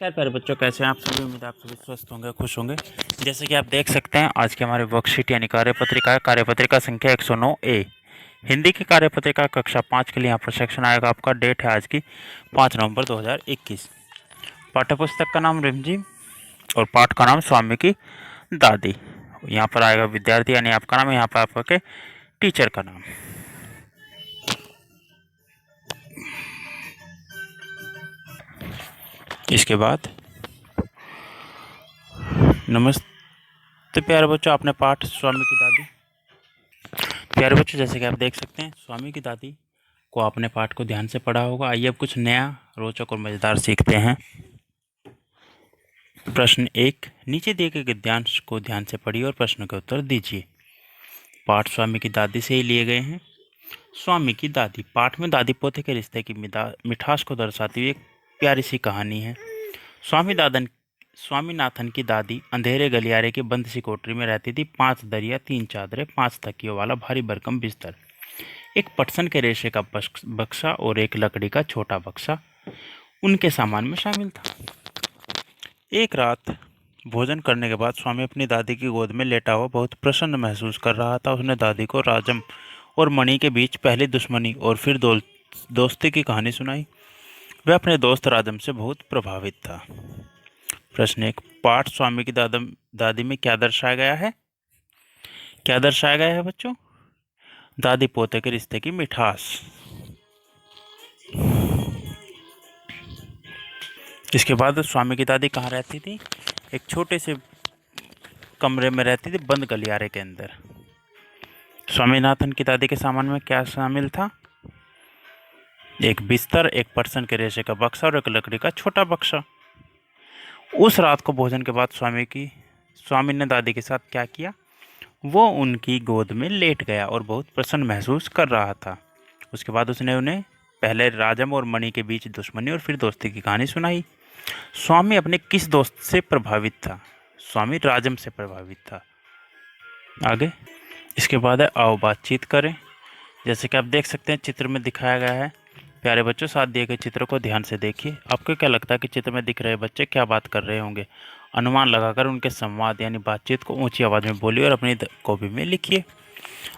खैर प्यारे बच्चों, कैसे हैं आप सभी। उम्मीद है आप सभी स्वस्थ होंगे, खुश होंगे। जैसे कि आप देख सकते हैं, आज की हमारी वर्कशीट यानी कार्यपत्रिका है। कार्यपत्रिका संख्या 109 ए, हिंदी की कार्यपत्रिका कक्षा 5 के लिए यहाँ पर सेक्शन आएगा। आपका डेट है आज की 5 नवंबर 2021। पाठ्य पुस्तक का नाम रिमझिम और पाठ का नाम स्वामी की दादी। यहाँ पर आएगा विद्यार्थी यानी आपका नाम, यहाँ पर आपका के टीचर का नाम। इसके बाद नमस्ते प्यारे बच्चों, आपने पाठ स्वामी की दादी। प्यारे बच्चों, जैसे कि आप देख सकते हैं, स्वामी की दादी को आपने पाठ को ध्यान से पढ़ा होगा। आइए अब कुछ नया, रोचक और मज़ेदार सीखते हैं। प्रश्न 1, नीचे दिए गए गद्यांश को ध्यान से पढ़िए और प्रश्न के उत्तर दीजिए। पाठ स्वामी की दादी से ही लिए गए हैं। स्वामी की दादी पाठ में दादी पोते के रिश्ते की मिठास को दर्शाती हुई एक प्यारी सी कहानी है। स्वामीनाथन की दादी अंधेरे गलियारे की बंद सी कोठरी में रहती थी। 5 दरिया, 3 चादरें, 5 तकियों वाला भारी भरकम बिस्तर, एक पटसन के रेशे का बक्सा और एक लकड़ी का छोटा बक्सा उनके सामान में शामिल था। एक रात भोजन करने के बाद स्वामी अपनी दादी की गोद में लेटा हुआ बहुत प्रसन्न महसूस कर रहा था। उसने दादी को राजम और मणि के बीच पहली दुश्मनी और फिर दोस्ती की कहानी सुनाई। वह अपने दोस्त राजम से बहुत प्रभावित था। प्रश्न 1, पाठ स्वामी की दादी में क्या दर्शाया गया है? क्या दर्शाया गया है बच्चों? दादी पोते के रिश्ते की मिठास। इसके बाद स्वामी की दादी कहाँ रहती थी? एक छोटे से कमरे में रहती थी, बंद गलियारे के अंदर। स्वामीनाथन की दादी के सामान में क्या शामिल था? एक बिस्तर, एक पटसन के रेशे का बक्सा और एक लकड़ी का छोटा बक्सा। उस रात को भोजन के बाद स्वामी ने दादी के साथ क्या किया? वो उनकी गोद में लेट गया और बहुत प्रसन्न महसूस कर रहा था। उसके बाद उसने उन्हें पहले राजम और मणि के बीच दुश्मनी और फिर दोस्ती की कहानी सुनाई। स्वामी अपने किस दोस्त से प्रभावित था? स्वामी राजम से प्रभावित था। आगे इसके बाद है आओ बातचीत करें। जैसे कि आप देख सकते हैं, चित्र में दिखाया गया है। प्यारे बच्चों, साथ दिए गए चित्र को ध्यान से देखिए। आपको क्या लगता है कि चित्र में दिख रहे बच्चे क्या बात कर रहे होंगे? अनुमान लगाकर उनके संवाद यानी बातचीत को ऊंची आवाज़ में बोलिए और अपनी कॉपी में लिखिए।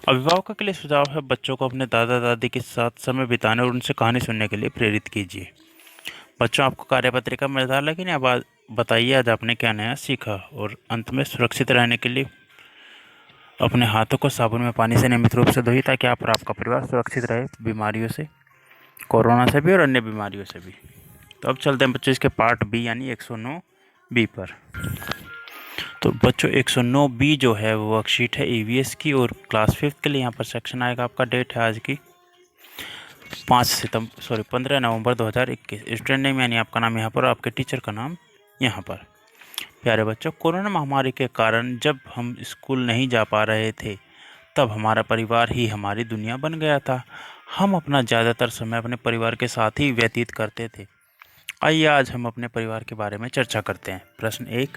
अभिभावकों के लिए सुझाव है, बच्चों को अपने दादा दादी के साथ समय बिताने और उनसे कहानी सुनने के लिए प्रेरित कीजिए। बच्चों, आपको कार्यपत्रिका मजेदार लगी ना? अब बताइए आज आपने क्या नया सीखा। और अंत में, सुरक्षित रहने के लिए अपने हाथों को साबुन में पानी से नियमित रूप से धोइए ताकि आप और आपका परिवार सुरक्षित रहे बीमारियों से, कोरोना से भी और अन्य बीमारियों से भी। तो अब चलते हैं बच्चों इसके पार्ट बी यानी 109 बी पर। तो बच्चों 109 बी जो है वो वर्कशीट है ईवीएस की और क्लास 5 के लिए। यहाँ पर सेक्शन आएगा। आपका डेट है आज की 15 नवंबर 2021। स्टूडेंट नेम यानी आपका नाम यहाँ पर, आपके टीचर का नाम यहाँ पर। प्यारे बच्चों, कोरोना महामारी के कारण जब हम स्कूल नहीं जा पा रहे थे, तब हमारा परिवार ही हमारी दुनिया बन गया था। हम अपना ज़्यादातर समय अपने परिवार के साथ ही व्यतीत करते थे। आइए आज हम अपने परिवार के बारे में चर्चा करते हैं। प्रश्न 1,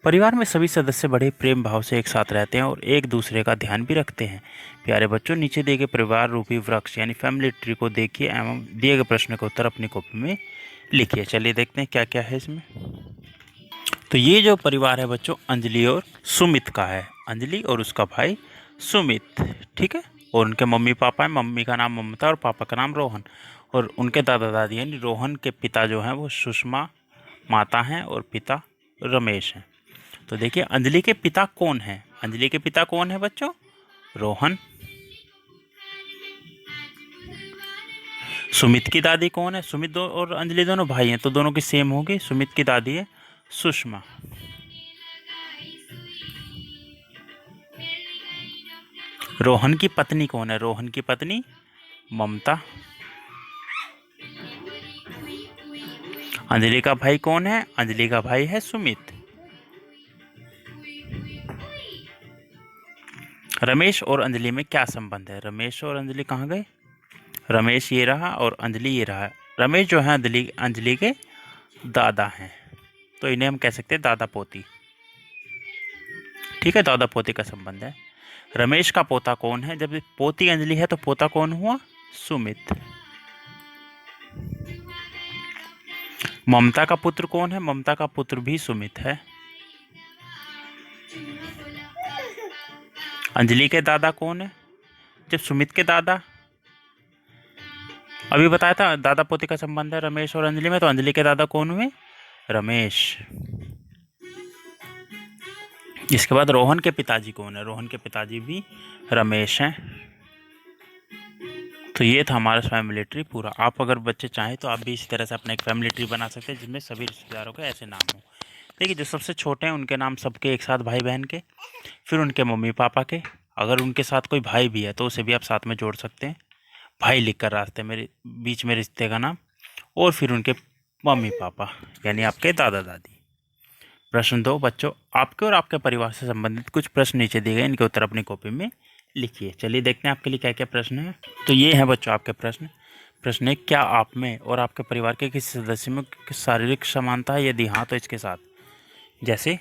परिवार में सभी सदस्य बड़े प्रेम भाव से एक साथ रहते हैं और एक दूसरे का ध्यान भी रखते हैं। प्यारे बच्चों, नीचे दिए गए परिवार रूपी वृक्ष यानी फैमिली ट्री को देखिए एवं दिए गए प्रश्न का उत्तर अपनी कॉपी में लिखिए। चलिए देखते हैं क्या क्या है इसमें। तो ये जो परिवार है बच्चों, अंजलि और सुमित का है। अंजलि और उसका भाई सुमित, ठीक है। और उनके मम्मी पापा हैं। मम्मी का नाम ममता और पापा का नाम रोहन। और उनके दादा दादी यानी रोहन के पिता जो हैं वो सुषमा माता हैं और पिता रमेश हैं। तो देखिए, अंजलि के पिता कौन हैं? अंजलि के पिता कौन है बच्चों? रोहन। सुमित की दादी कौन है? सुमित और अंजलि दोनों भाई हैं तो दोनों की सेम होगी। सुमित की दादी है सुषमा। रोहन की पत्नी कौन है? रोहन की पत्नी ममता। अंजलि का भाई कौन है? अंजलि का भाई है सुमित। रमेश और अंजलि में क्या संबंध है? रमेश और अंजलि कहाँ गए? रमेश ये रहा और अंजलि ये रहा। रमेश जो है अंजलि के दादा हैं, तो इन्हें हम कह सकते हैं दादा पोती, ठीक है। दादा पोती का संबंध है। रमेश का पोता कौन है? जब पोती अंजलि है तो पोता कौन हुआ? सुमित। ममता का पुत्र कौन है? ममता का पुत्र भी सुमित है। अंजलि के दादा कौन है? जब सुमित के दादा, अभी बताया था दादा पोती का संबंध है रमेश और अंजलि में, तो अंजलि के दादा कौन हुए? रमेश। इसके बाद रोहन के पिताजी कौन है? रोहन के पिताजी भी रमेश हैं। तो ये था हमारा फैमिली ट्री पूरा। आप अगर बच्चे चाहें तो आप भी इसी तरह से अपना एक फैमिली ट्री बना सकते हैं जिसमें सभी रिश्तेदारों के ऐसे नाम हो। देखिए, जो सबसे छोटे हैं उनके नाम सबके एक साथ भाई बहन के, फिर उनके मम्मी पापा के, अगर उनके साथ कोई भाई भी है तो उसे भी आप साथ में जोड़ सकते हैं, भाई लिखकर रास्ते में बीच में रिश्ते का नाम, और फिर उनके मम्मी पापा यानी आपके दादा दादी। प्रश्न 2 बच्चों, आपके और आपके परिवार से संबंधित कुछ प्रश्न नीचे दिए गए, इनके उत्तर अपनी कॉपी में लिखिए। चलिए देखते हैं आपके लिए क्या क्या प्रश्न है। तो ये है बच्चों आपके प्रश्न। प्रश्न 1, क्या आप में और आपके परिवार के किसी सदस्य में शारीरिक समानता है? यदि हाँ तो इसके साथ। जैसे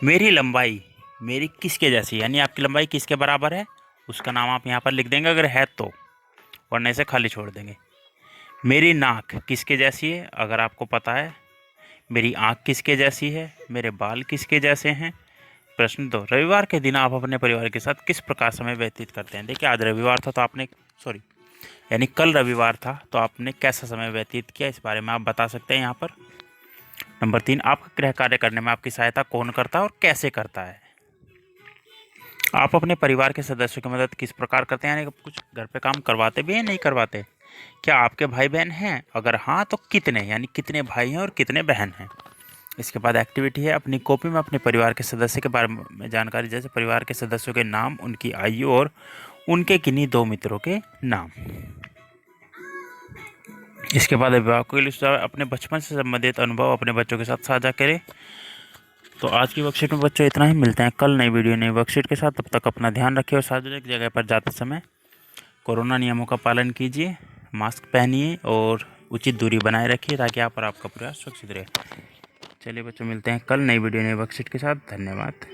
मेरी लंबाई मेरी किसके जैसी, यानी आपकी लंबाई किसके बराबर है, उसका नाम आप यहाँ पर लिख देंगे अगर है तो, वरना इसे खाली छोड़ देंगे। मेरी नाक किसके जैसी है, अगर आपको पता है। मेरी आँख किसके जैसी है, मेरे बाल किसके जैसे हैं। प्रश्न 2, रविवार के दिन आप अपने परिवार के साथ किस प्रकार समय व्यतीत करते हैं? देखिए, आज रविवार था तो आपने यानी कल रविवार था तो आपने कैसा समय व्यतीत किया, इस बारे में आप बता सकते हैं यहाँ पर। नंबर 3, आपका गृह कार्य करने में आपकी सहायता कौन करता है और कैसे करता है? आप अपने परिवार के सदस्यों की मदद किस प्रकार करते हैं, यानी कुछ घर पे काम करवाते भी हैं, नहीं करवाते? क्या आपके भाई बहन हैं? अगर हाँ तो कितने, यानी कितने भाई हैं और कितने बहन हैं? इसके बाद एक्टिविटी है, अपनी कॉपी में अपने परिवार के सदस्य के बारे में जानकारी, जैसे परिवार के सदस्यों के नाम, उनकी आयु और उनके किन्हीं 2 मित्रों के नाम। इसके बाद अभिभावकों के लिए अपने बचपन से संबंधित अनुभव अपने बच्चों के साथ साझा करें। तो आज की वर्कशीट में बच्चों इतना ही। मिलते हैं कल नई वीडियो नई वर्कशीट के साथ। तब तक अपना ध्यान रखिए और सार्वजनिक जगह पर जाते समय कोरोना नियमों का पालन कीजिए, मास्क पहनिए और उचित दूरी बनाए रखिए ताकि आप और आपका परिवार सुरक्षित रहे। चलिए बच्चों, मिलते हैं कल नई वीडियो नई वर्कशीट के साथ। धन्यवाद।